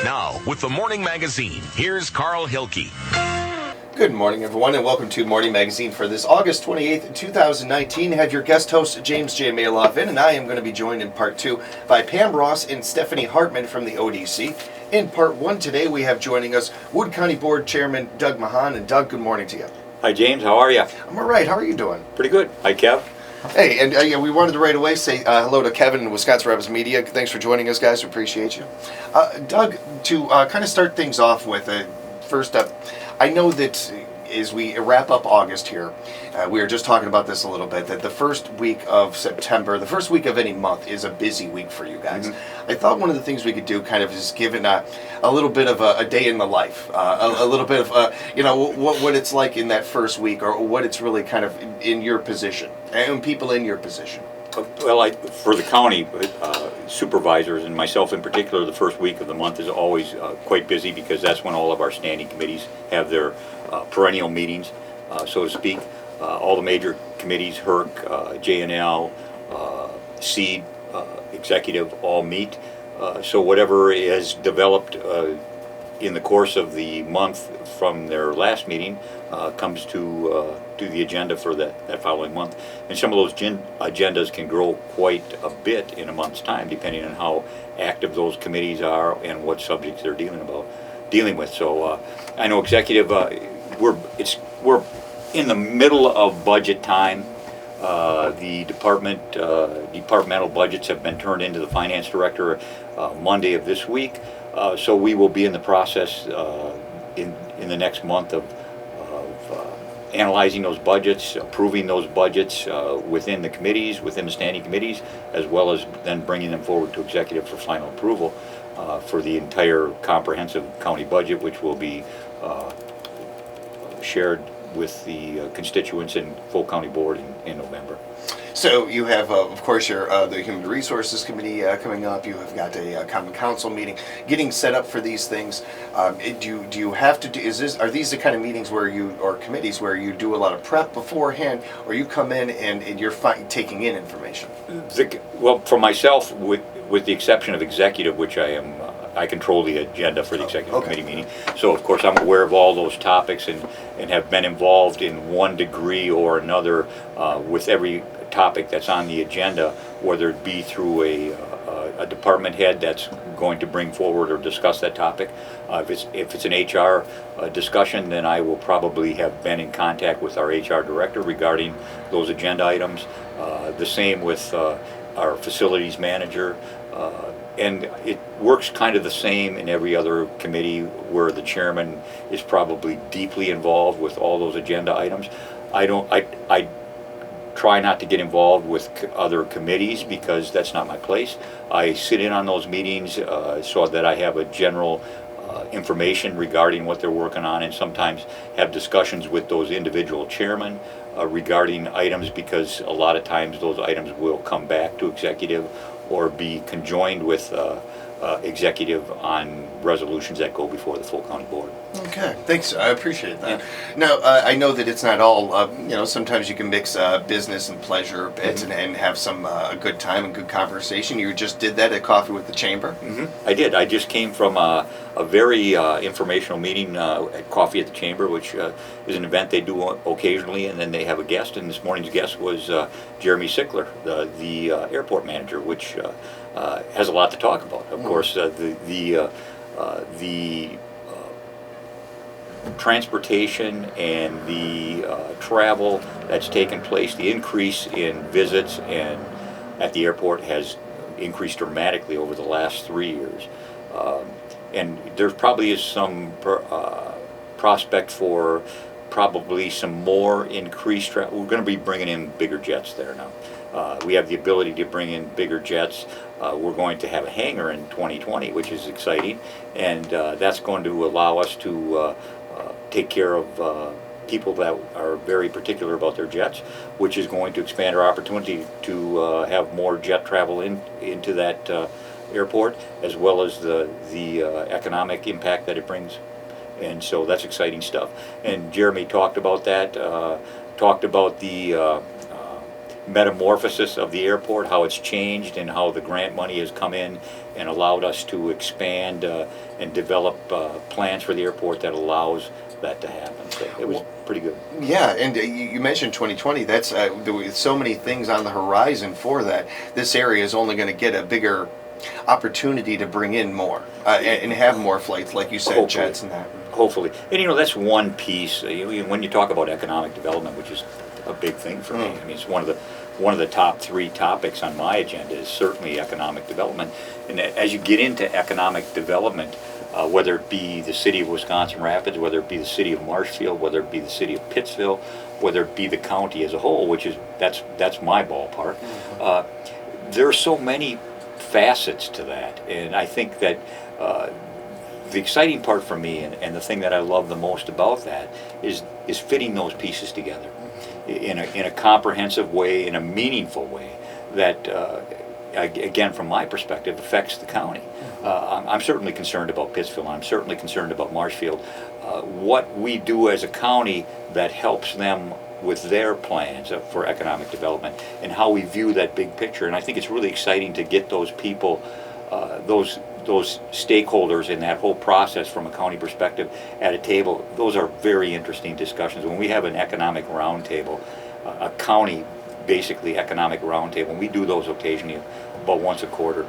Now, with the Morning Magazine, here's Carl Hilke. Good morning, everyone, and welcome to Morning Magazine for this August 28th, 2019. I have your guest host, James J. Maloff, in, and I am going to be joined in part two by Pam Ross and Stephanie Hartman from the ODC. In part one today, we have joining us Wood County Board Chairman Doug Machon. And Doug, good morning to you. Hi, James. How are you? I'm all right. How are you doing? Pretty good. Hi, Kev. Hey, and we wanted to right away say hello to Kevin in Wisconsin Rapids Media. Thanks for joining us, guys. We appreciate you. Doug, to kind of start things off with, first up, I know that as we wrap up August here, we were just talking about this a little bit, that the first week of September, the first week of any month is a busy week for you guys. Mm-hmm. I thought one of the things we could do kind of is give it a little bit of a day in the life, a little bit of, what it's like in that first week, or what it's really kind of in your position, and people in your position. Well, for the county supervisors, and myself in particular, the first week of the month is always quite busy because that's when all of our standing committees have their perennial meetings, so to speak. All the major committees, HERC, JNL, SEED, Executive, all meet. So whatever is developed in the course of the month from their last meeting comes to the agenda for that following month. And some of those agendas can grow quite a bit in a month's time, depending on how active those committees are and what subjects they're dealing with. So I know executive, we're in the middle of budget time. The departmental budgets have been turned into the finance director Monday of this week. So we will be in the process in the next month of analyzing those budgets, approving those budgets within the committees, within the standing committees, as well as then bringing them forward to executive for final approval for the entire comprehensive county budget, which will be shared with the constituents and full county board in November. So you have, of course, your the Human Resources Committee coming up. You have got a Common Council meeting, getting set up for these things. Do you have to do? Are these the kind of meetings where or committees where you do a lot of prep beforehand, or you come in and you're taking in information? Well, for myself, with the exception of executive, which I control the agenda for the executive committee meeting. So of course I'm aware of all those topics and have been involved in one degree or another with every topic that's on the agenda, whether it be through a department head that's going to bring forward or discuss that topic. If it's an HR discussion, then I will probably have been in contact with our HR director regarding those agenda items. The same with our facilities manager. And it works kind of the same in every other committee where the chairman is probably deeply involved with all those agenda items. I try not to get involved with other committees because that's not my place. I sit in on those meetings so that I have a general information regarding what they're working on, and sometimes have discussions with those individual chairmen regarding items, because a lot of times those items will come back to executive or be conjoined with executive on resolutions that go before the full county board. Okay, thanks. I appreciate that. Yeah. Now, I know that it's not all, sometimes you can mix business and pleasure a bit, and have some a good time and good conversation. You just did that at Coffee with the Chamber? Mm-hmm. I did. I just came from a very informational meeting at Coffee at the Chamber, which is an event they do occasionally, and then they have a guest, and this morning's guest was Jeremy Sickler, the airport manager, which has a lot to talk about. Of course, the transportation and the travel that's taken place, the increase in visits and at the airport has increased dramatically over the last 3 years. And there probably is some prospect for probably some more increased travel. We're going to be bringing in bigger jets there now. We have the ability to bring in bigger jets. We're going to have a hangar in 2020, which is exciting, and that's going to allow us to take care of people that are very particular about their jets, which is going to expand our opportunity to have more jet travel into that airport, as well as the economic impact that it brings. And so that's exciting stuff. And Jeremy talked about that, talked about the metamorphosis of the airport, how it's changed, and how the grant money has come in and allowed us to expand and develop plans for the airport that allows that to happen. So it was pretty good. Yeah, and you mentioned 2020. That's there were so many things on the horizon for that. This area is only going to get a bigger opportunity to bring in more and have more flights, like you said, Hopefully. jets and that. Hopefully. And that's one piece. When you talk about economic development, which is a big thing for me, I mean, it's one of the top 3 topics on my agenda is certainly economic development. And as you get into economic development, whether it be the city of Wisconsin Rapids, whether it be the city of Marshfield, whether it be the city of Pittsville, whether it be the county as a whole, which is that's my ballpark. There are so many facets to that, and I think that the exciting part for me, and the thing that I love the most about that, is fitting those pieces together in a comprehensive way, in a meaningful way that, again, from my perspective, affects the county. I'm certainly concerned about Pittsville. I'm certainly concerned about Marshfield. What we do as a county that helps them with their plans for economic development and how we view that big picture. And I think it's really exciting to get those people, those stakeholders in that whole process from a county perspective at a table. Those are very interesting discussions. When we have an economic roundtable, a county basically economic roundtable, and we do those occasionally about once a quarter.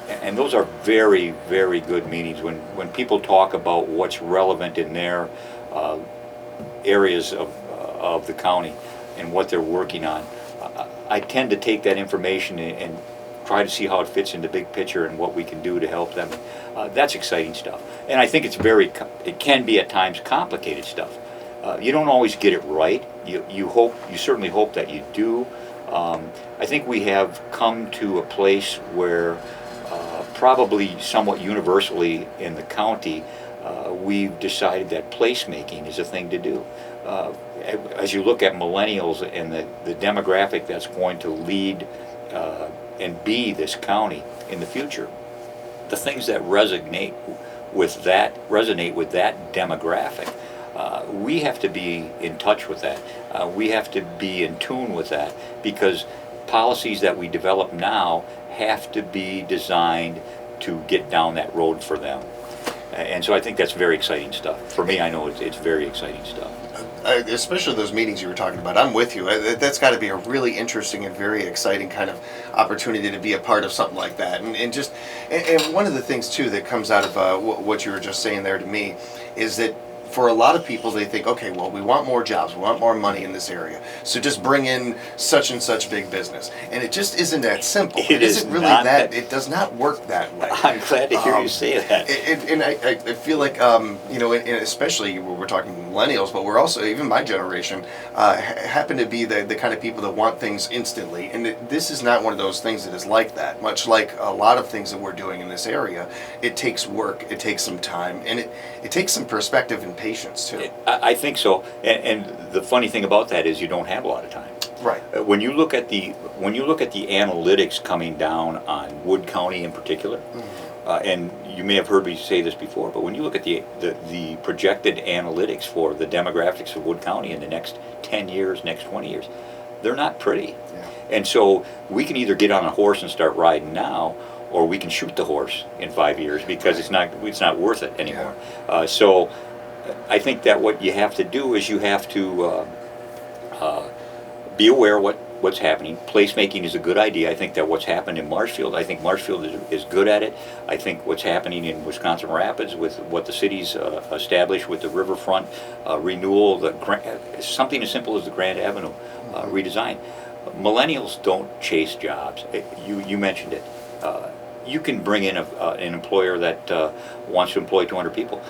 And those are very, very good meetings when people talk about what's relevant in their areas of the county and what they're working on. I tend to take that information and try to see how it fits in the big picture and what we can do to help them. That's exciting stuff. And I think it can be at times complicated stuff. You don't always get it right. You certainly hope that you do. I think we have come to a place where probably somewhat universally in the county, we've decided that placemaking is a thing to do. As you look at millennials and the demographic that's going to lead and be this county in the future, the things that resonate with that demographic, we have to be in touch with that. We have to be in tune with that, because policies that we develop now have to be designed to get down that road for them. And so I think that's very exciting stuff. For me, I know it's very exciting stuff. Especially those meetings you were talking about. I'm with you. That's got to be a really interesting and very exciting kind of opportunity to be a part of something like that. And one of the things too that comes out of what you were just saying there to me is that for a lot of people, they think, okay, well, we want more jobs, we want more money in this area, so just bring in such and such big business. And it just isn't that simple. It isn't really that. It does not work that way. I'm glad to hear you say that. And I feel like, and especially we're talking millennials, but we're also, even my generation, happen to be the kind of people that want things instantly. And this is not one of those things that is like that. Much like a lot of things that we're doing in this area, it takes work, it takes some time, and it takes some perspective and patience too. I think so, and the funny thing about that is you don't have a lot of time. Right. When you look at the analytics coming down on Wood County in particular, and you may have heard me say this before, but when you look at the projected analytics for the demographics of Wood County in the next 10 years, next 20 years, they're not pretty. Yeah. And so we can either get on a horse and start riding now, or we can shoot the horse in 5 years, because it's not worth it anymore. Yeah. So I think that what you have to do is you have to be aware of what's happening. Placemaking is a good idea. I think that what's happened in Marshfield, I think Marshfield is good at it. I think what's happening in Wisconsin Rapids with what the city's established with the riverfront renewal, something as simple as the Grand Avenue redesign. Millennials don't chase jobs. You mentioned it. You can bring in an employer that wants to employ 200 people.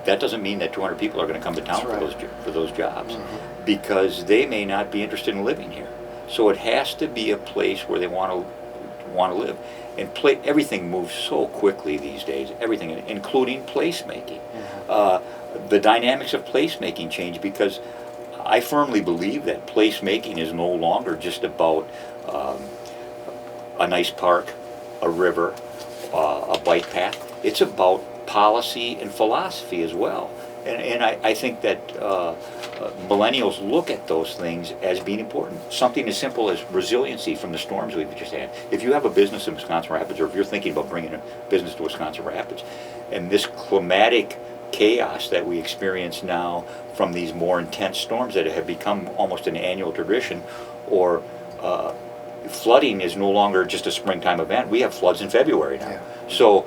That doesn't mean that 200 people are going to come to town for those jobs, because they may not be interested in living here. So it has to be a place where they want to live. And everything moves so quickly these days, everything, including placemaking. The dynamics of placemaking change, because I firmly believe that placemaking is no longer just about a nice park, a river, a bike path. It's about policy and philosophy as well. And I think that millennials look at those things as being important. Something as simple as resiliency from the storms we've just had. If you have a business in Wisconsin Rapids, or if you're thinking about bringing a business to Wisconsin Rapids, and this climatic chaos that we experience now from these more intense storms that have become almost an annual tradition, or flooding is no longer just a springtime event. We have floods in February now. Yeah. So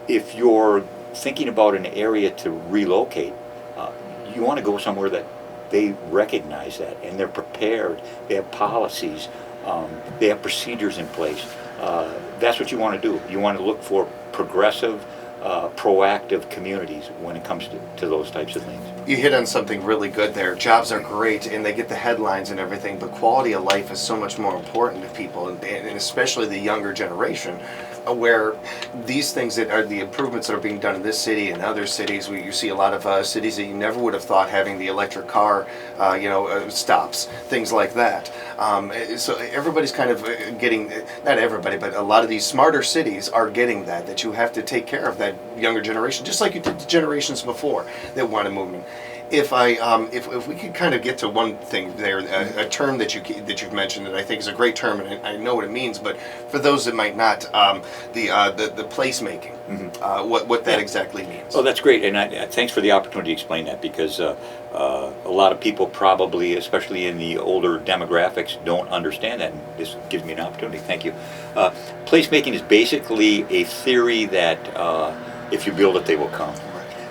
if you're thinking about an area to relocate, you want to go somewhere that they recognize that and they're prepared. They have policies. They have procedures in place. That's what you want to do. You want to look for progressive, proactive communities when it comes to those types of things. You hit on something really good there. Jobs are great and they get the headlines and everything, but quality of life is so much more important to people, and especially the younger generation, where these things that are the improvements that are being done in this city and other cities, where you see a lot of cities that you never would have thought having the electric car, stops, things like that. So everybody's kind of getting, not everybody, but a lot of these smarter cities are getting that you have to take care of that younger generation, just like you did the generations before that want to move in. If we could kind of get to one thing there, a term that you've mentioned that I think is a great term, and I know what it means, but for those that might not, the placemaking, what that exactly means. Oh, that's great, and thanks for the opportunity to explain that, because a lot of people probably, especially in the older demographics, don't understand that, and this gives me an opportunity. Thank you. Placemaking is basically a theory that if you build it, they will come.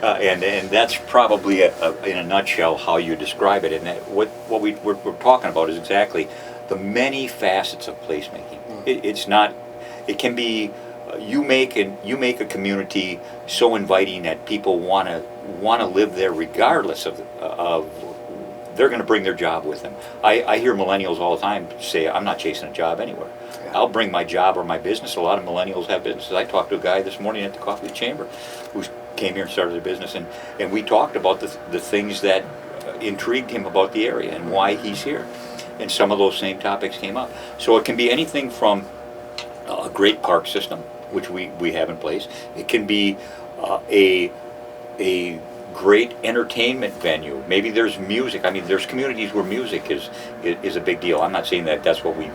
And that's probably in a nutshell how you describe it. And that what we're talking about is exactly the many facets of placemaking. It's not. It can be you make a community so inviting that people want to live there regardless of they're going to bring their job with them. I hear millennials all the time say, "I'm not chasing a job anywhere. Yeah. I'll bring my job or my business." A lot of millennials have businesses. I talked to a guy this morning at the coffee chamber who came here and started a business, and we talked about the things that intrigued him about the area and why he's here. And some of those same topics came up. So it can be anything from a great park system, which we have in place. It can be a great entertainment venue. Maybe there's music. I mean, there's communities where music is a big deal. I'm not saying that that's what we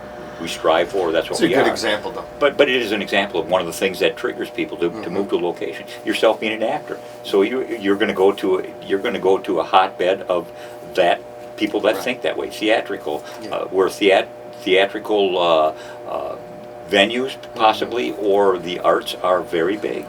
strive for. That's what we are. It's a good example, though. But it is an example of one of the things that triggers people to move to a location. Yourself being an actor, so you're going to go to a hotbed of that people that think that way. Theatrical, where theatrical venues possibly, or the arts are very big.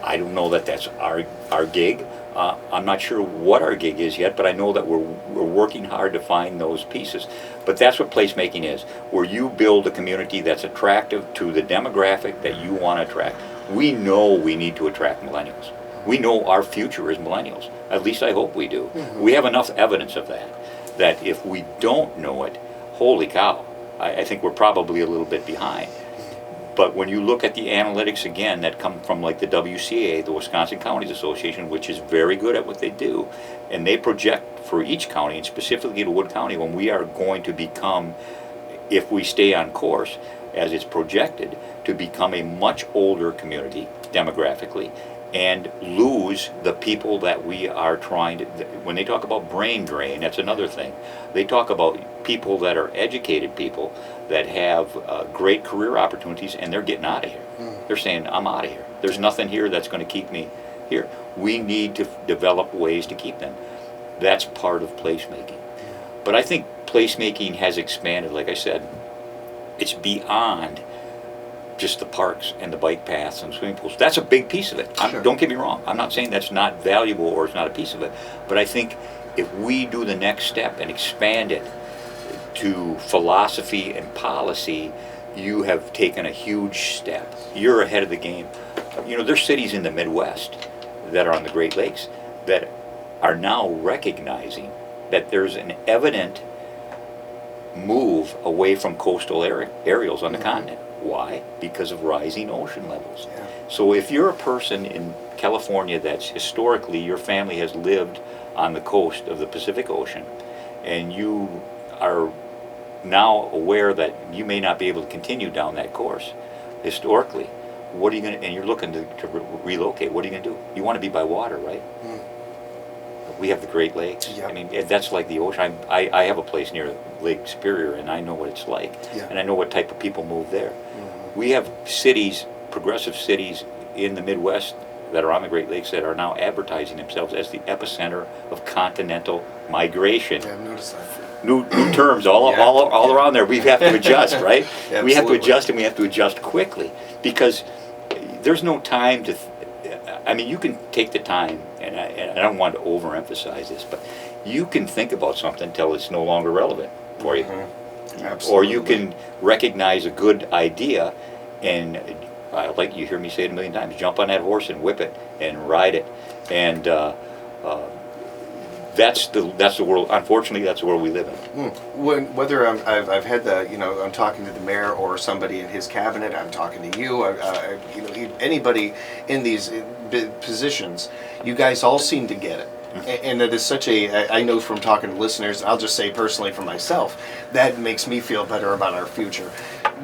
I don't know that that's our gig. I'm not sure what our gig is yet, but I know that we're working hard to find those pieces. But that's what placemaking is, where you build a community that's attractive to the demographic that you want to attract. We know we need to attract millennials. We know our future is millennials. At least I hope we do. We have enough evidence of that if we don't know it, holy cow, I think we're probably a little bit behind. But when you look at the analytics, again, that come from like the WCA, the Wisconsin Counties Association, which is very good at what they do, and they project for each county, and specifically to Wood County, when we are going to become, if we stay on course, as it's projected, to become a much older community demographically, and lose the people that we are trying to, when they talk about brain drain, that's another thing. They talk about people that are educated people that have great career opportunities, and they're getting out of here. They're saying, I'm out of here. There's nothing here that's going to keep me here. We need to develop ways to keep them. That's part of placemaking. But I think placemaking has expanded, like I said, it's beyond just the parks and the bike paths and swimming pools. That's a big piece of it. Sure. Don't get me wrong. I'm not saying that's not valuable or it's not a piece of it. But I think if we do the next step and expand it to philosophy and policy, you have taken a huge step. You're ahead of the game. There's cities in the Midwest that are on the Great Lakes that are now recognizing that there's an evident move away from coastal areas on the continent. Why? Because of rising ocean levels. Yeah. So if you're a person in California that's historically, your family has lived on the coast of the Pacific Ocean, and you are now aware that you may not be able to continue down that course historically, what are you going to, and you're looking to relocate, what are you going to do? You want to be by water, right? we have the Great Lakes. Yeah. I mean, that's like the ocean. I have a place near Lake Superior, and I know what it's like, Yeah. and I know what type of people move there. We have cities, progressive cities in the Midwest that are on the Great Lakes that are now advertising themselves as the epicenter of continental migration. Yeah, I've noticed that. New terms all Yeah. around there. We have to adjust, right? We have to Absolutely. adjust, and we have to adjust quickly, because there's no time to. I mean, you can take the time, and I don't want to overemphasize this, but you can think about something until it's no longer relevant for you. Absolutely. Or you can recognize a good idea, and like you hear me say it a million times, jump on that horse and whip it and ride it. And that's the world. Unfortunately, that's the world we live in. Whether I've had I'm talking to the mayor or somebody in his cabinet, I'm talking to you, anybody in these positions, you guys all seem to get it. And it is such I know from talking to listeners, I'll just say personally for myself, that makes me feel better about our future.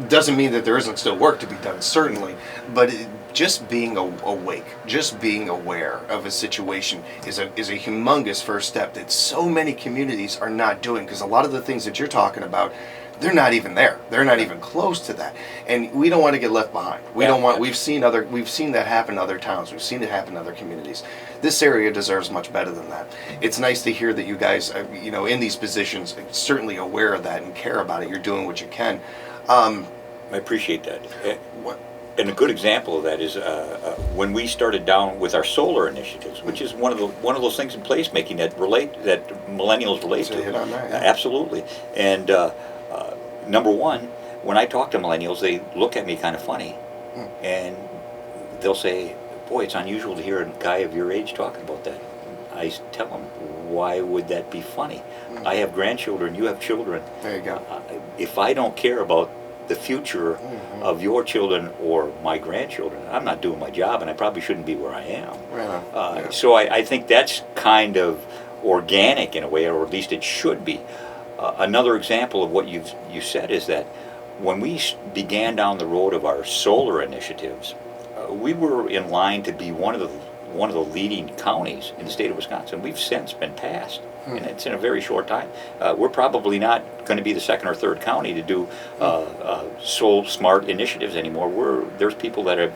Doesn't mean that there isn't still work to be done, certainly, but just being awake, just being aware of a situation is a humongous first step that so many communities are not doing, because a lot of the things that you're talking about, they're not even there. They're not even close to that, and we don't want to get left behind. We don't want. We've seen that happen in other towns. We've seen it happen in other communities. This area deserves much better than that. It's nice to hear that you guys, in these positions, are certainly aware of that and care about it. You're doing what you can. I appreciate that. What? And a good example of that is when we started down with our solar initiatives, which is one of those things in placemaking that millennials relate So to. hit on that, yeah. Absolutely. And number one, when I talk to millennials, they look at me kind of funny, and they'll say, "Boy, it's unusual to hear a guy of your age talking about that." I tell them, "Why would that be funny? I have grandchildren. You have children. There you go. If I don't care about the future of your children or my grandchildren, I'm not doing my job, and I probably shouldn't be where I am." Right on. Yeah. So I think that's kind of organic in a way, or at least it should be. Another example of what you said is that when we began down the road of our solar initiatives, we were in line to be one of the leading counties in the state of Wisconsin. We've since been passed, and it's in a very short time. We're probably not going to be the second or third county to do solar smart initiatives anymore. There's people that have,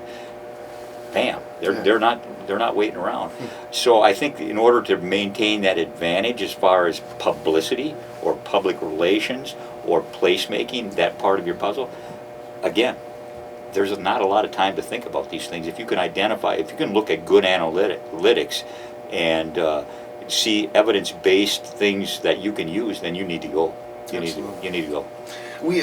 bam, they're not waiting around. So I think in order to maintain that advantage as far as publicity or public relations or placemaking, that part of your puzzle, again, there's not a lot of time to think about these things. If you can identify, if you can look at good analytics and see evidence-based things that you can use, then you need to go. You need to go.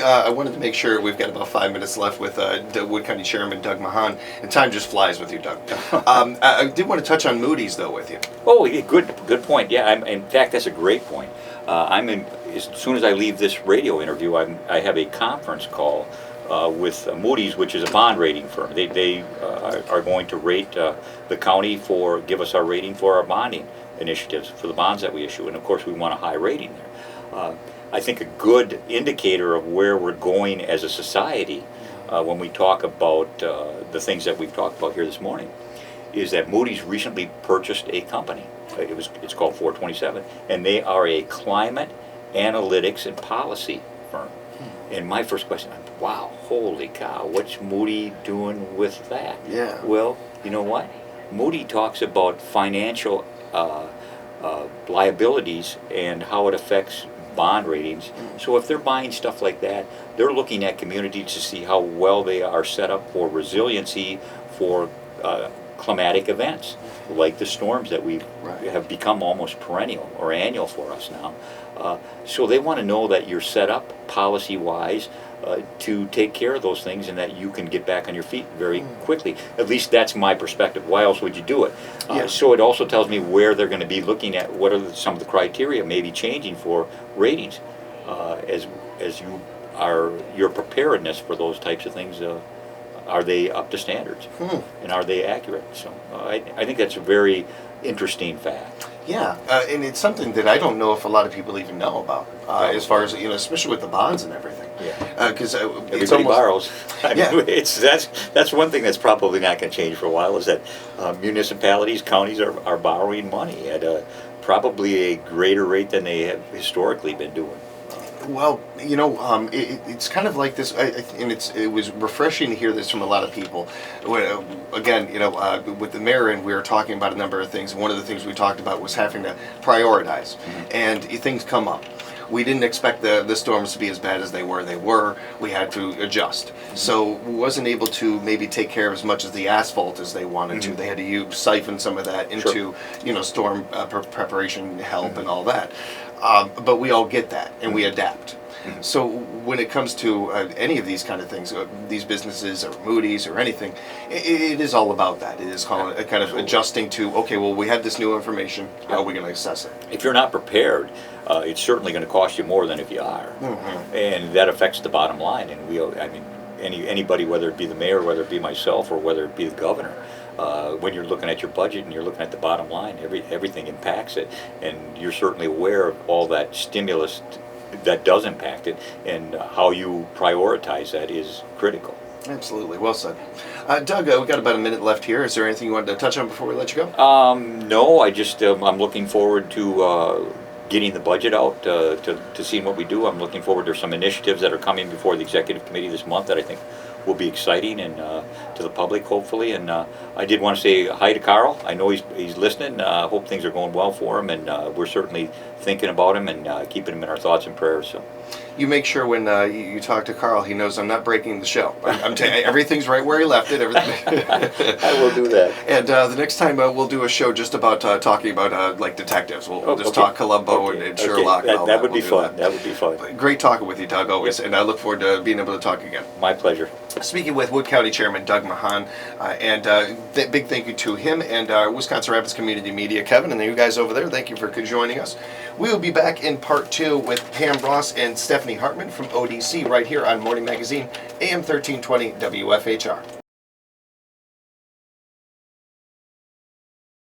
I wanted to make sure we've got about 5 minutes left with Wood County Chairman Doug Machon, and time just flies with you, Doug. I did want to touch on Moody's though with you. Oh, yeah, good point. Yeah, in fact, that's a great point. As soon as I leave this radio interview, I have a conference call with Moody's, which is a bond rating firm. They are going to rate the county give us our rating for our bonding initiatives for the bonds that we issue, and of course we want a high rating there. I think a good indicator of where we're going as a society when we talk about the things that we've talked about here this morning is that Moody's recently purchased a company. It's called 427, and they are a climate analytics and policy firm. And my first question, wow, holy cow, what's Moody doing with that? Yeah. Well, you know what? Moody talks about financial liabilities and how it affects bond ratings. So if they're buying stuff like that, they're looking at communities to see how well they are set up for resiliency for climatic events, like the storms that have become almost perennial or annual for us now. So they want to know that you're set up policy-wise to take care of those things and that you can get back on your feet very quickly. At least that's my perspective. Why else would you do it? So it also tells me where they're going to be looking at what are some of the criteria maybe changing for ratings as your preparedness for those types of things. Are they up to standards? And are they accurate? So I think that's a very interesting fact. Yeah, and it's something that I don't know if a lot of people even know about, as far as, especially with the bonds and everything. Yeah. Because everybody borrows. That's one thing that's probably not going to change for a while is that municipalities, counties are borrowing money at probably a greater rate than they have historically been doing. Well, it's kind of like this, and it was refreshing to hear this from a lot of people. Again, with the mayor, and we were talking about a number of things. One of the things we talked about was having to prioritize, and things come up. We didn't expect the storms to be as bad as they were. We had to adjust. So we wasn't able to maybe take care of as much of the asphalt as they wanted to. They had to siphon some of that into, storm preparation help and all that. But we all get that, and we adapt. So when it comes to any of these kind of things, these businesses or Moody's or anything, it is all about that. It is kind of adjusting to, okay, well, we have this new information. How are we going to assess it? If you're not prepared, it's certainly going to cost you more than if you are, and that affects the bottom line. And anybody, whether it be the mayor, whether it be myself, or whether it be the governor, when you're looking at your budget and you're looking at the bottom line, everything impacts it, and you're certainly aware of all that stimulus that does impact it, and how you prioritize that is critical. Absolutely. Well said. Doug, we've got about a minute left here. Is there anything you wanted to touch on before we let you go? No, I just, I'm looking forward to getting the budget out, to seeing what we do. I'm looking forward to some initiatives that are coming before the executive committee this month that I think will be exciting, and to the public, hopefully. And I did want to say hi to Carl. I know he's listening. Hope things are going well for him, and we're certainly thinking about him and keeping him in our thoughts and prayers. So you make sure when you talk to Carl, he knows I'm not breaking the show. Everything's right where he left it. Everything. I will do that. And the next time we'll do a show just about talking about like detectives. We'll just talk Columbo and Sherlock. And all that would be fun. That would be fun. But great talking with you, Doug, always, and I look forward to being able to talk again. My pleasure. Speaking with Wood County Chairman Doug Machon, and big thank you to him and our Wisconsin Rapids Community Media, Kevin, and you guys over there. Thank you for joining us. We will be back in part 2 with Pam Ross and Stephanie Hartman from ODC right here on Morning Magazine, AM 1320 WFHR.